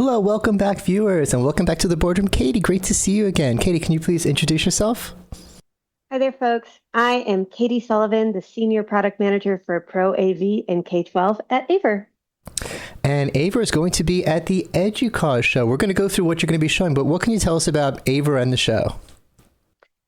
Hello, welcome back, viewers, and welcome back to the boardroom. Katie, great to see you again. Katie, can you please introduce yourself? Hi there, folks. I am Katie Sullivan, the Senior Product Manager for Pro AV and K-12 at AVer. And AVer is going to be at the EDUCAUSE show. We're going to go through what you're going to be showing, but what can you tell us about AVer and the show?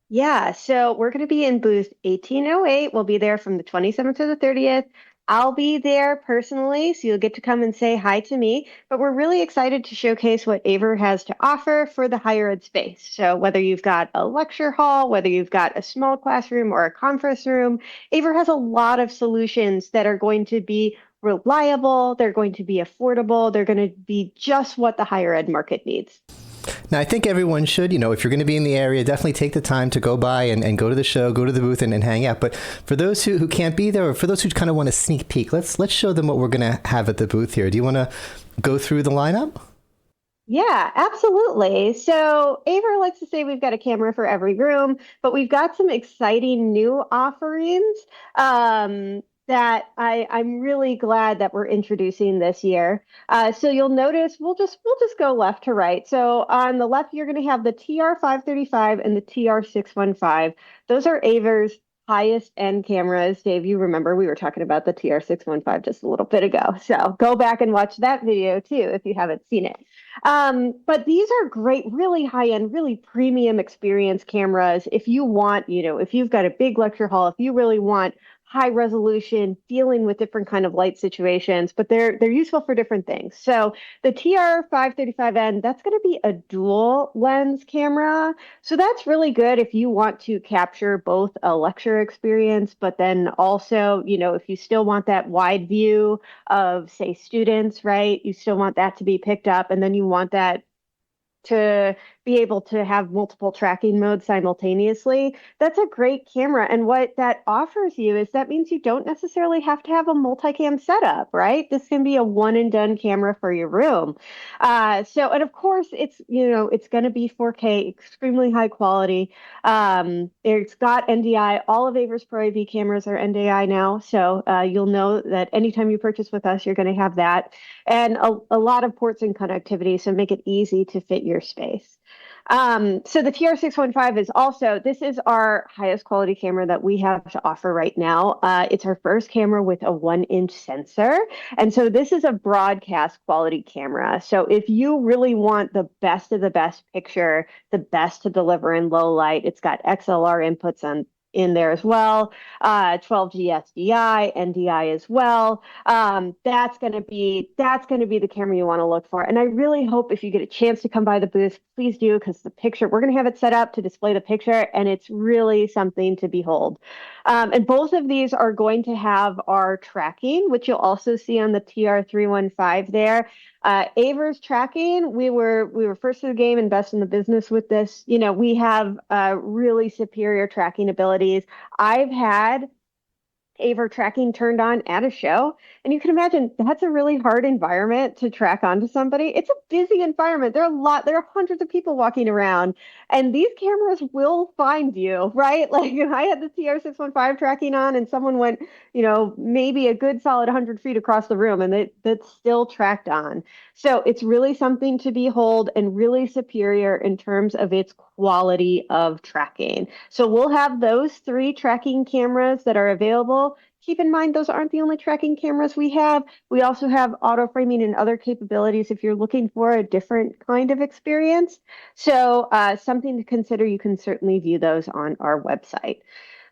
Yeah, so we're going to be in booth 1808. We'll be there from the 27th to the 30th. I'll be there personally, so you'll get to come and say hi to me. But we're really excited to showcase what AVer has to offer for the higher ed space. So whether you've got a lecture hall, whether you've got a small classroom or a conference room, AVer has a lot of solutions that are going to be reliable, they're going to be affordable, they're going to be just what the higher ed market needs. Now, I think everyone should, if you're going to be in the area, definitely take the time to go by and go to the show, go to the booth and hang out. But for those who can't be there, or for those who kind of want a sneak peek, let's show them what we're going to have at the booth here. Do you want to go through the lineup? Yeah, absolutely. So AVer likes to say we've got a camera for every room, but we've got some exciting new offerings that I'm really glad that we're introducing this year. So you'll notice we'll just go left to right. So on the left, you're going to have the TR535 and the TR615. Those are AVer's highest end cameras. Dave, you remember we were talking about the TR615 just a little bit ago. So go back and watch that video too if you haven't seen it. But these are great, really high end, really premium experience cameras. If you want, if you've got a big lecture hall, if you really want high resolution, dealing with different kind of light situations, but they're useful for different things. So the TR535N, that's going to be a dual lens camera. So that's really good if you want to capture both a lecture experience, but then also, if you still want that wide view of, say, students, right? You still want that to be picked up, and then you want that to be able to have multiple tracking modes simultaneously. That's a great camera. And what that offers you is that means you don't necessarily have to have a multicam setup, right? This can be a one and done camera for your room. And of course, it's going to be 4K, extremely high quality. It's got NDI. All of AVer's Pro AV cameras are NDI now. So you'll know that anytime you purchase with us, you're going to have that. And a lot of ports and connectivity, so make it easy to fit your space. So the TR615 this is our highest quality camera that we have to offer right now. It's our first camera with a 1-inch sensor. And so this is a broadcast quality camera. So if you really want the best of the best picture, the best to deliver in low light, it's got XLR inputs in there as well, 12G SDI, NDI as well. That's going to be the camera you want to look for. And I really hope if you get a chance to come by the booth, please do, because we're going to have it set up to display the picture, and it's really something to behold. And both of these are going to have our tracking, which you'll also see on the TR315 there. AVer's tracking, we were first to the game and best in the business with this. We have really superior tracking abilities. I've had AVer tracking turned on at a show. And you can imagine that's a really hard environment to track onto somebody. It's a busy environment. There are hundreds of people walking around, and these cameras will find you, right? Like I had the TR615 tracking on and someone went, maybe a good solid 100 feet across the room, and that's still tracked on. So it's really something to behold and really superior in terms of its quality of tracking. So we'll have those 3 tracking cameras that are available. Keep in mind, those aren't the only tracking cameras we have. We also have auto framing and other capabilities if you're looking for a different kind of experience. So something to consider. You can certainly view those on our website.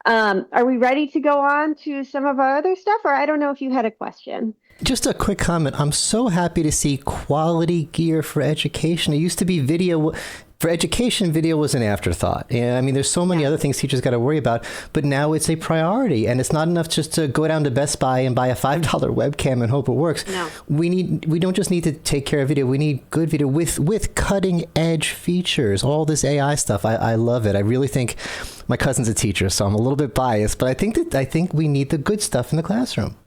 Are we ready to go on to some of our other stuff? Or I don't know if you had a question. Just a quick comment. I'm so happy to see quality gear for education. It used to be video. For education, video was an afterthought. And I mean, there's so many other things teachers got to worry about, but now it's a priority. And it's not enough just to go down to Best Buy and buy a $5 webcam and hope it works. No. We don't just need to take care of video. We need good video with cutting edge features, all this AI stuff. I love it. I really think my cousin's a teacher, so I'm a little bit biased, but I think we need the good stuff in the classroom.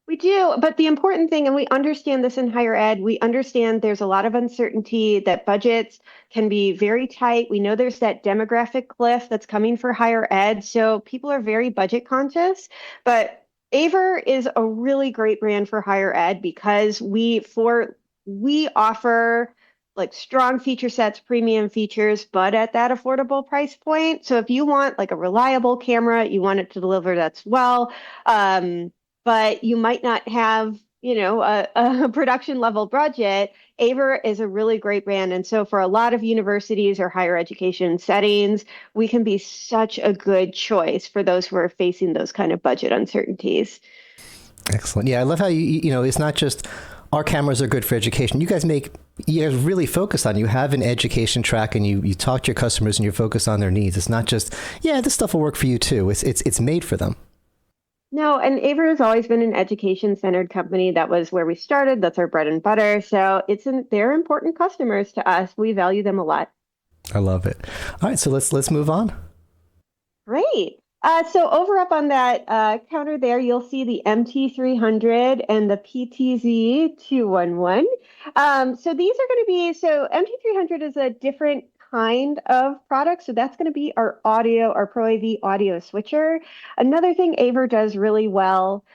We do, but the important thing, and we understand this in higher ed, we understand there's a lot of uncertainty, that budgets can be very tight. We know there's that demographic cliff that's coming for higher ed, so people are very budget conscious, but AVer is a really great brand for higher ed because for we offer like strong feature sets, premium features, but at that affordable price point. So if you want like a reliable camera, you want it to deliver that's well, but you might not have, a production level budget. AVer is a really great brand. And so for a lot of universities or higher education settings, we can be such a good choice for those who are facing those kind of budget uncertainties. Excellent. Yeah, I love how it's not just our cameras are good for education. You guys really focus on, you have an education track and you talk to your customers and you focus on their needs. It's not just, yeah, this stuff will work for you too. It's made for them. No, and AVer has always been an education-centered company. That was where we started. That's our bread and butter. So they're important customers to us. We value them a lot. I love it. All right, so let's move on. Great. So over up on that counter there, you'll see the MT300 and the PTZ211. So these are going to be, so MT300 is a different kind of product. So that's going to be our Pro AV audio switcher. Another thing AVer does really well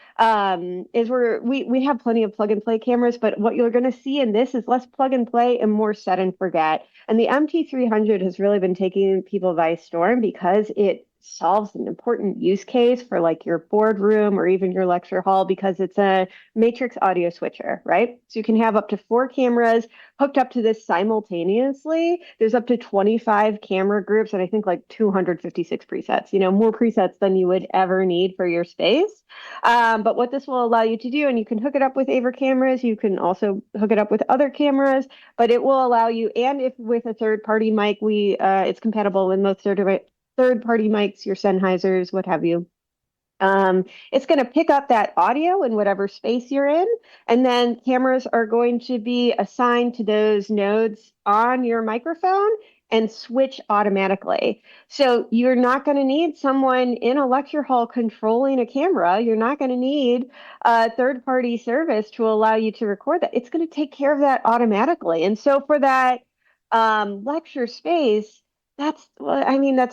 is we have plenty of plug and play cameras, but what you're going to see in this is less plug and play and more set and forget. And the MT300 has really been taking people by storm because it solves an important use case for like your boardroom or even your lecture hall because it's a matrix audio switcher, right? So you can have up to 4 cameras hooked up to this simultaneously. There's up to 25 camera groups and I think like 256 presets, more presets than you would ever need for your space. But what this will allow you to do, and you can hook it up with AVer cameras, you can also hook it up with other cameras, but it will allow you, and if with a third-party mic, it's compatible with most third-party mics, your Sennheisers, what have you. It's going to pick up that audio in whatever space you're in, and then cameras are going to be assigned to those nodes on your microphone and switch automatically. So you're not going to need someone in a lecture hall controlling a camera. You're not going to need a third-party service to allow you to record that. It's going to take care of that automatically. And so for that lecture space, that's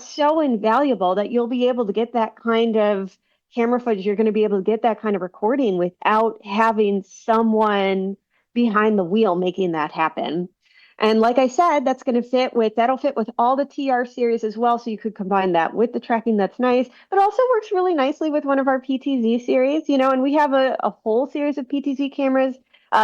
so invaluable that you'll be able to get that kind of camera footage. You're going to be able to get that kind of recording without having someone behind the wheel making that happen. And like I said, that'll fit with all the TR series as well. So you could combine that with the tracking. That's nice, but also works really nicely with one of our PTZ series, and we have a whole series of PTZ cameras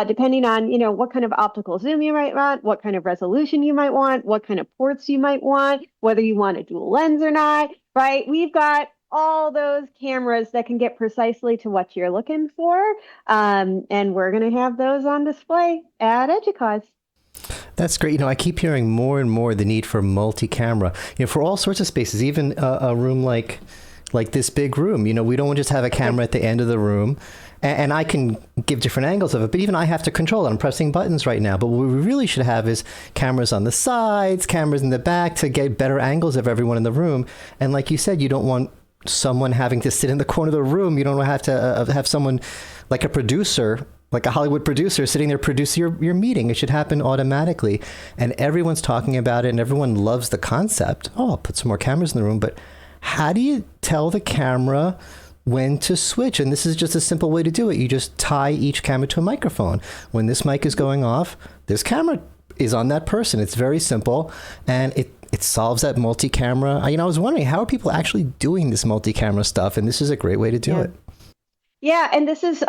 depending on, what kind of optical zoom you might want, what kind of resolution you might want, what kind of ports you might want, whether you want a dual lens or not, right? We've got all those cameras that can get precisely to what you're looking for. And we're going to have those on display at EDUCAUSE. That's great. I keep hearing more and more the need for multi-camera, for all sorts of spaces, even a room like this big room. We don't just have a camera at the end of the room. And I can give different angles of it, but even I have to control it. I'm pressing buttons right now. But what we really should have is cameras on the sides, cameras in the back to get better angles of everyone in the room. And like you said, you don't want someone having to sit in the corner of the room. You don't have to have someone like a producer, like a Hollywood producer sitting there producing your meeting. It should happen automatically. And everyone's talking about it and everyone loves the concept. Oh, I'll put some more cameras in the room. But how do you tell the camera when to switch? And this is just a simple way to do it. You just tie each camera to a microphone. When this mic is going off, this camera is on that person. It's very simple, and it solves that multi-camera. I was wondering, how are people actually doing this multi-camera stuff? And this is a great way to do it. Yeah, and this is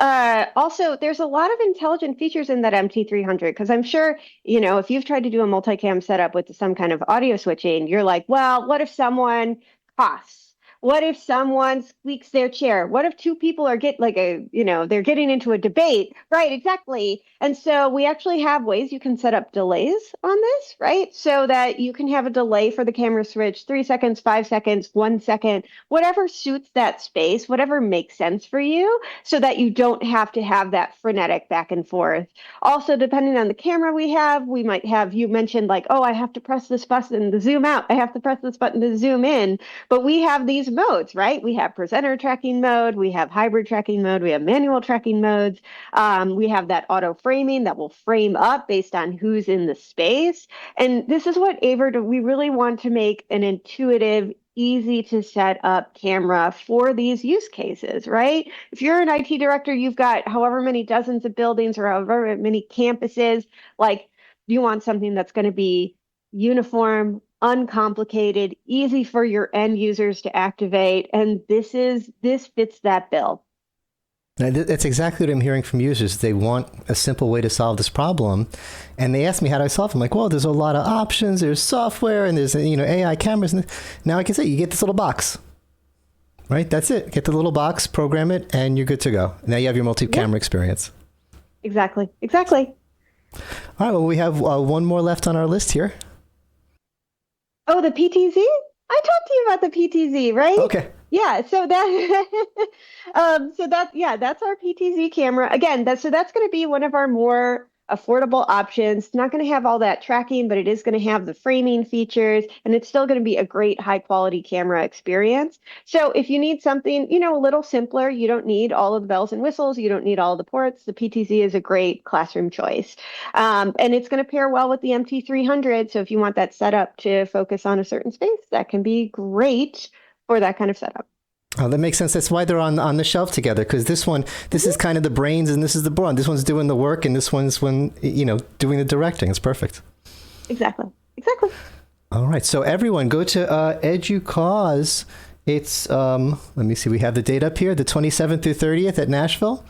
also, there's a lot of intelligent features in that MT300 because I'm sure, if you've tried to do a multicam setup with some kind of audio switching, you're like, well, what if someone coughs? What if someone squeaks their chair? What if 2 people are they're getting into a debate? Right, exactly. And so we actually have ways you can set up delays on this, right? So that you can have a delay for the camera switch, 3 seconds, 5 seconds, 1 second, whatever suits that space, whatever makes sense for you, so that you don't have to have that frenetic back and forth. Also, depending on the camera we might have, you mentioned like, oh, I have to press this button to zoom out. I have to press this button to zoom in. But we have these modes, right? We have presenter tracking mode, we have hybrid tracking mode, we have manual tracking modes. We have that auto framing that will frame up based on who's in the space. And this is what AVer, we really want to make an intuitive, easy to set up camera for these use cases, right? If you're an IT director, you've got however many dozens of buildings or however many campuses, like you want something that's going to be uniform, uncomplicated, easy for your end users to activate. And this fits that bill. Now, that's exactly what I'm hearing from users. They want a simple way to solve this problem. And they ask me, how do I solve it? I'm like, well, there's a lot of options. There's software and there's, AI cameras. And now I can say, you get this little box, right? That's it. Get the little box, program it, and you're good to go. Now you have your multi-camera experience. Exactly. All right. Well, we have one more left on our list here. Oh, the PTZ? I talked to you about the PTZ, right? Okay. Yeah, so that's our PTZ camera. Again, that's going to be one of our more affordable options. It's not going to have all that tracking, but it is going to have the framing features, and it's still going to be a great high quality camera experience. So if you need something, a little simpler, you don't need all of the bells and whistles, you don't need all of the ports, the PTZ is a great classroom choice. And it's going to pair well with the MT300. So if you want that setup to focus on a certain space, that can be great for that kind of setup. Oh, that makes sense. That's why they're on the shelf together, because this is kind of the brains and this is the brawn. This one's doing the work and this one's doing the directing. It's perfect. Exactly. All right. So everyone go to EDUCAUSE. It's, let me see, we have the date up here, the 27th through 30th at Nashville.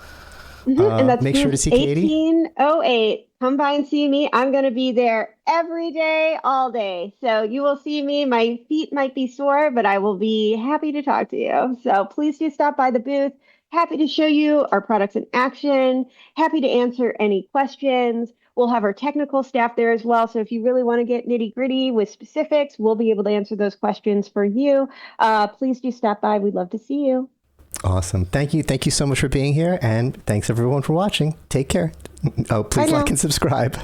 And that's make sure to see Katie. 1808. Come by and see me. I'm going to be there every day, all day. So you will see me. My feet might be sore, but I will be happy to talk to you. So please do stop by the booth. Happy to show you our products in action. Happy to answer any questions. We'll have our technical staff there as well. So if you really want to get nitty gritty with specifics, we'll be able to answer those questions for you. Please do stop by. We'd love to see you. Awesome. Thank you. Thank you so much for being here. And thanks everyone for watching. Take care. Oh, please like and subscribe.